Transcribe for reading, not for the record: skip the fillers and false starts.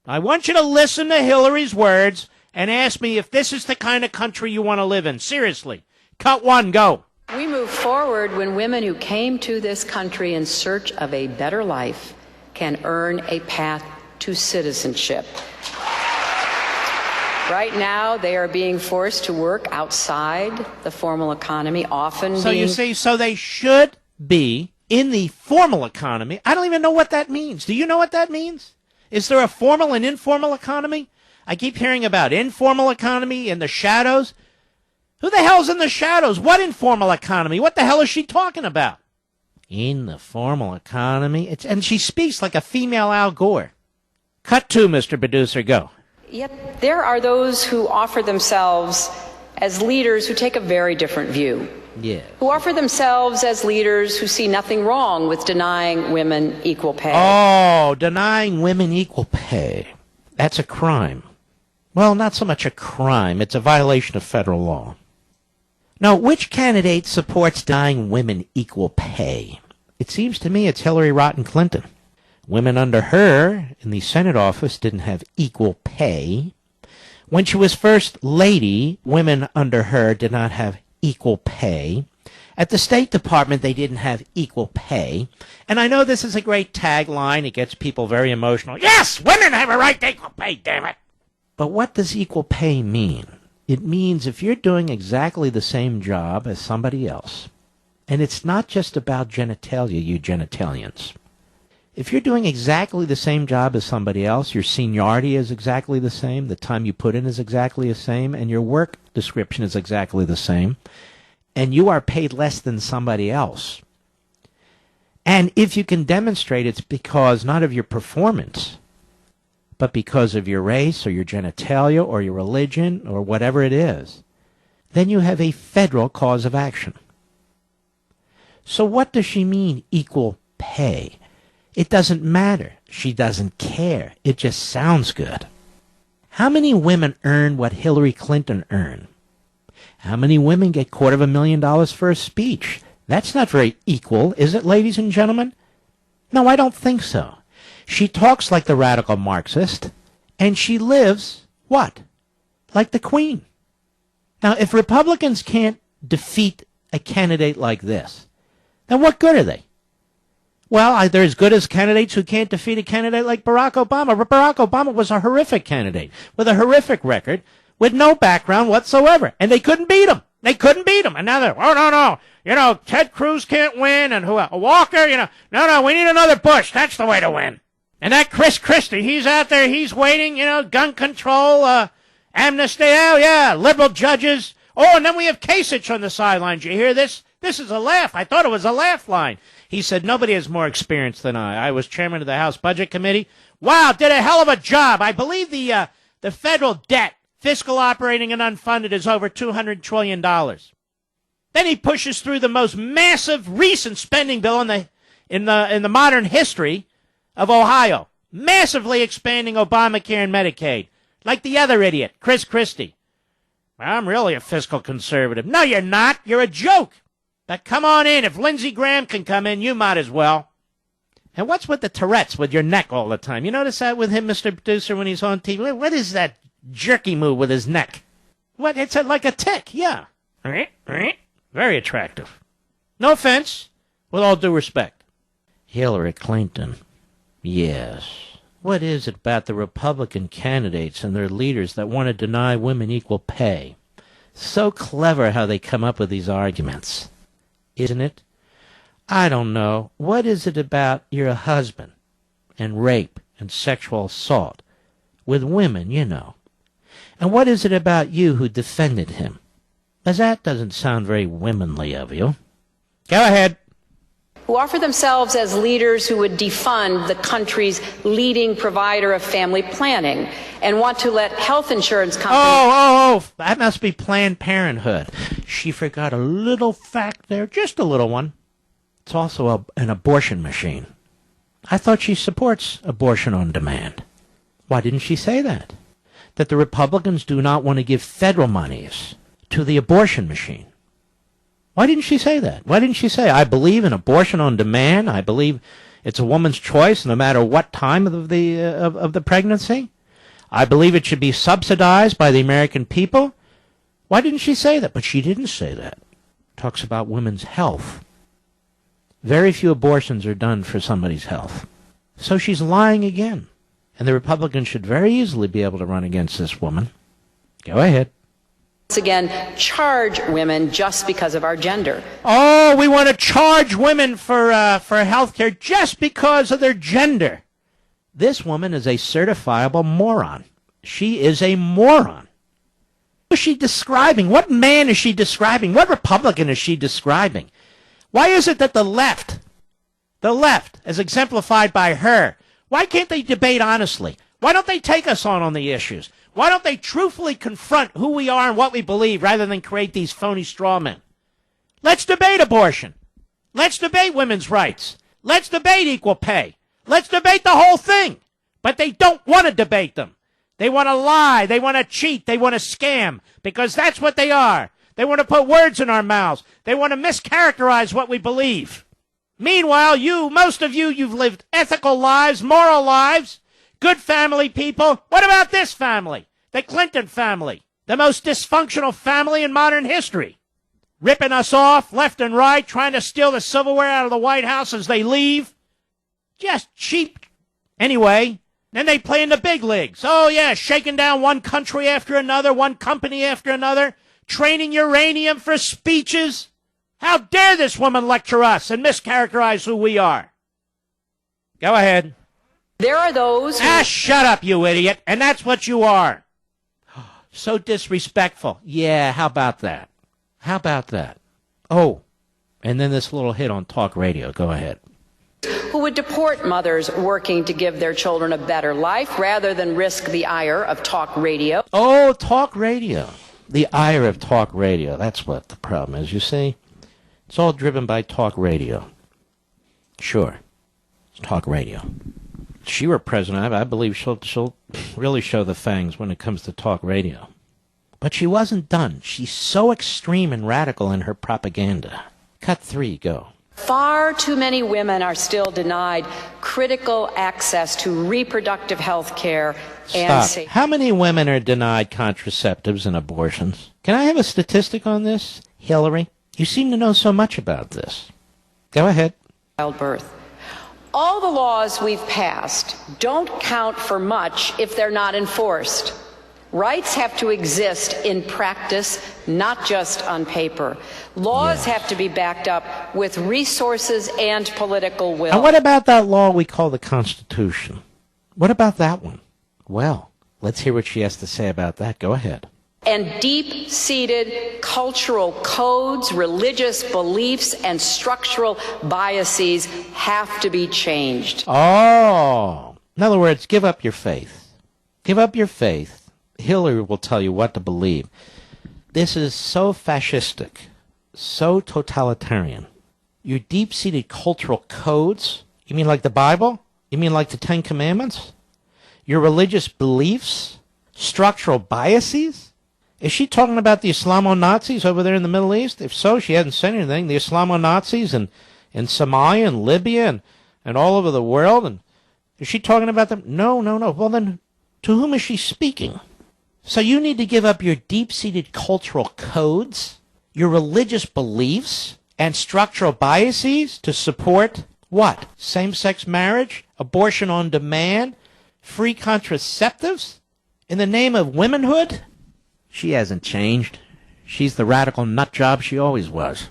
I want you to listen to Hillary's words and ask me if this is the kind of country you want to live in. Seriously. Cut one, go. We move forward when women who came to this country in search of a better life can earn a path to citizenship. Right now, they are being forced to work outside the formal economy, often So you see, so they should be in the formal economy. I don't even know what that means. Do you know what that means? Is there a formal and informal economy? I keep hearing about informal economy in the shadows. Who the hell's in the shadows? What informal economy? What the hell is she talking about? In the formal economy? And she speaks like a female Al Gore. Cut two, Mr. Producer, go. Yet there are those who offer themselves as leaders who take a very different view. Yeah. Who offer themselves as leaders who see nothing wrong with denying women equal pay. Oh, denying women equal pay. That's a crime. Well, not so much a crime. It's a violation of federal law. Now, which candidate supports denying women equal pay? It seems to me it's Hillary Rotten Clinton. Women under her in the Senate office didn't have equal pay. When she was First Lady, women under her did not have equal pay. At the State Department, they didn't have equal pay. And I know this is a great tagline. It gets people very emotional. Yes, women have a right to equal pay, damn it. But what does equal pay mean? It means if you're doing exactly the same job as somebody else, and it's not just about genitalia, you genitalians. If you're doing exactly the same job as somebody else, your seniority is exactly the same, the time you put in is exactly the same, and your work description is exactly the same, and you are paid less than somebody else. And if you can demonstrate it's because not of your performance, but because of your race or your genitalia or your religion or whatever it is, then you have a federal cause of action. So what does she mean, equal pay? It doesn't matter. She doesn't care. It just sounds good. How many women earn what Hillary Clinton earned? How many women get $250,000 for a speech? That's not very equal, is it, ladies and gentlemen? No, I don't think so. She talks like the radical Marxist, and she lives, what? Like the Queen. Now, if Republicans can't defeat a candidate like this, then what good are they? Well, they're as good as candidates who can't defeat a candidate like Barack Obama. Barack Obama was a horrific candidate with a horrific record, with no background whatsoever, and they couldn't beat him. They couldn't beat him. And now they're, oh, no, Ted Cruz can't win, and who else? Walker, no, we need another Bush. That's the way to win. And that Chris Christie, he's out there, he's waiting, gun control, amnesty, oh, yeah, liberal judges. Oh, and then we have Kasich on the sidelines. You hear this? This is a laugh. I thought it was a laugh line. He said, nobody has more experience than I. I was chairman of the House Budget Committee. Wow, did a hell of a job. I believe the federal debt, fiscal operating and unfunded, is over $200 trillion. Then he pushes through the most massive recent spending bill in the modern history of Ohio, massively expanding Obamacare and Medicaid, like the other idiot, Chris Christie. Well, I'm really a fiscal conservative. No, you're not. You're a joke. But come on in. If Lindsey Graham can come in, you might as well. And what's with the Tourette's with your neck all the time? You notice that with him, Mr. Producer, when he's on TV? What is that jerky move with his neck? What? It's like a tick, yeah. Very attractive. No offense, with all due respect. Hillary Clinton. Yes. What is it about the Republican candidates and their leaders that want to deny women equal pay? So clever how they come up with these arguments, isn't it? I don't know. What is it about your husband and rape and sexual assault with women, And what is it about you who defended him? As that doesn't sound very womanly of you. Go ahead. Who offer themselves as leaders who would defund the country's leading provider of family planning and want to let health insurance companies... Oh, that must be Planned Parenthood. She forgot a little fact there, just a little one. It's also an abortion machine. I thought she supports abortion on demand. Why didn't she say that? That the Republicans do not want to give federal monies to the abortion machine. Why didn't she say that? Why didn't she say, I believe in abortion on demand. I believe it's a woman's choice no matter what time of the pregnancy. I believe it should be subsidized by the American people. Why didn't she say that? But she didn't say that. Talks about women's health. Very few abortions are done for somebody's health. So she's lying again. And the Republicans should very easily be able to run against this woman. Go ahead. Once again, charge women just because of our gender. Oh, we want to charge women for health care just because of their gender. This woman is a certifiable moron. She is a moron. Who is she describing? What man is she describing? What Republican is she describing? Why is it that the left, as exemplified by her, why can't they debate honestly? Why don't they take us on the issues? Why don't they truthfully confront who we are and what we believe rather than create these phony straw men? Let's debate abortion. Let's debate women's rights. Let's debate equal pay. Let's debate the whole thing. But they don't want to debate them. They want to lie. They want to cheat. They want to scam because that's what they are. They want to put words in our mouths. They want to mischaracterize what we believe. Meanwhile, most of you, you've lived ethical lives, moral lives, good family people. What about this family? The Clinton family, the most dysfunctional family in modern history. Ripping us off left and right, trying to steal the silverware out of the White House as they leave. Just cheap. Anyway, then they play in the big leagues. Oh, yeah, shaking down one country after another, one company after another, training uranium for speeches. How dare this woman lecture us and mischaracterize who we are? Go ahead. There are those who... shut up, you idiot. And that's what you are. So disrespectful. Yeah, how about that? How about that? Oh, and then this little hit on talk radio. Go ahead. Who would deport mothers working to give their children a better life rather than risk the ire of talk radio. Oh, talk radio. The ire of talk radio. That's what the problem is, you see. It's all driven by talk radio. Sure. It's talk radio. If she were president, I believe she'll really show the fangs when it comes to talk radio. But she wasn't done. She's so extreme and radical in her propaganda. Cut 3, go. Far too many women are still denied critical access to reproductive health care and safety. How many women are denied contraceptives and abortions? Can I have a statistic on this, Hillary? You seem to know so much about this. Go ahead. Childbirth. All the laws we've passed don't count for much if they're not enforced. Rights have to exist in practice, not just on paper. Laws have to be backed up with resources and political will. And what about that law we call the Constitution? What about that one? Well, let's hear what she has to say about that. Go ahead. And deep-seated cultural codes, religious beliefs, and structural biases have to be changed. Oh, in other words, give up your faith. Give up your faith. Hillary will tell you what to believe. This is so fascistic, so totalitarian. Your deep-seated cultural codes, you mean like the Bible? You mean like the Ten Commandments? Your religious beliefs? Structural biases? Is she talking about the Islamo-Nazis over there in the Middle East? If so, she hasn't said anything. The Islamo-Nazis in Somalia and Libya and all over the world. And is she talking about them? No. Well, then, to whom is she speaking? So you need to give up your deep-seated cultural codes, your religious beliefs, and structural biases to support what? Same-sex marriage? Abortion on demand? Free contraceptives? In the name of womanhood? She hasn't changed. She's the radical nutjob she always was.